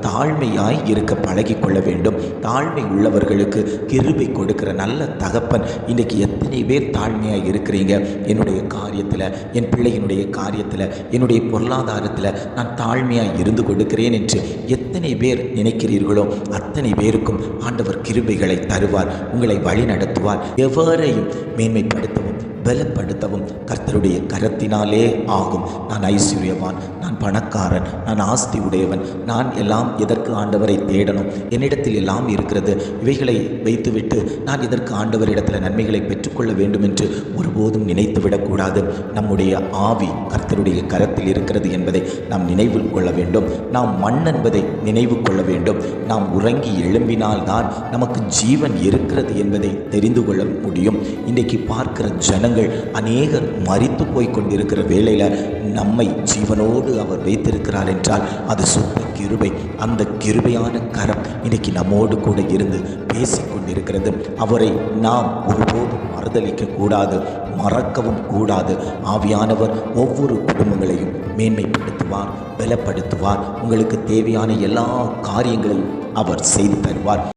தாழ்மையாய் இருக்க பழகி கொள்ள வேண்டும். தாழ்மை உள்ளவர்களுக்கு கிருபை கொடுக்கிற நல்ல தகப்பன். இன்றைக்கி எத்தனை பேர் தாழ்மையாக இருக்கிறீங்க? என்னுடைய காரியத்தில், என் பிள்ளையினுடைய காரியத்தில், என்னுடைய பொருளாதாரத்தில் நான் தாழ்மையாக இருந்து கொடுக்கிறேன் என்று எத்தனை பேர் நினைக்கிறீர்களோ அத்தனை பேருக்கும் ஆண்டவர் கிருபைகளை தருவார், உங்களை வழி நடத்துவார். எவரையும் மேன்மைப்படுத்தவும் பலப்படுத்தவும் கர்த்தருடைய கரத்தினாலே ஆகும். நான் ஐஸ்வர்யவான், நான் பணக்காரன், நான் ஆஸ்தி உடையவன், நான் எல்லாம் எதற்கு ஆண்டவரை தேடணும், என்னிடத்தில் எல்லாம் இருக்கிறது, இவைகளை வைத்துவிட்டு நான் இதற்கு ஆண்டவரிடத்தில் நன்மைகளை பெற்றுக்கொள்ள வேண்டும் என்று ஒருபோதும் நினைத்து விடக்கூடாது. நம்முடைய ஆவி கர்த்தருடைய கரத்தில் இருக்கிறது என்பதை நாம் நினைவில் கொள்ள வேண்டும். நாம் மண் என்பதை நினைவு கொள்ள வேண்டும். நாம் உறங்கி எழும்பினால்தான் நமக்கு ஜீவன் இருக்கிறது என்பதை தெரிந்து கொள்ள முடியும். இன்றைக்கு பார்க்கிற ஜனங்கள் அநேகர் மரித்து போய் கொண்டிருக்கிற வேளையில் நம்மை ஜீவனோடு அவர் வைத்திருக்கிறார் என்றால் அது சுத்த கிருபை. அந்த கிருபையான கரம் இன்னைக்கு நம்மோடு கூட இருந்து பேசிக்கொண்டிருக்கிறது. அவரை நாம் ஒருபோதும் மறுதலிக்க கூடாது, மறக்கவும் கூடாது. ஆவியானவர் ஒவ்வொரு குடும்பங்களையும் மேன்மைப்படுத்துவார், பலப்படுத்துவார். உங்களுக்கு தேவையான எல்லா காரியங்களையும் அவர் செய்து தருவார்.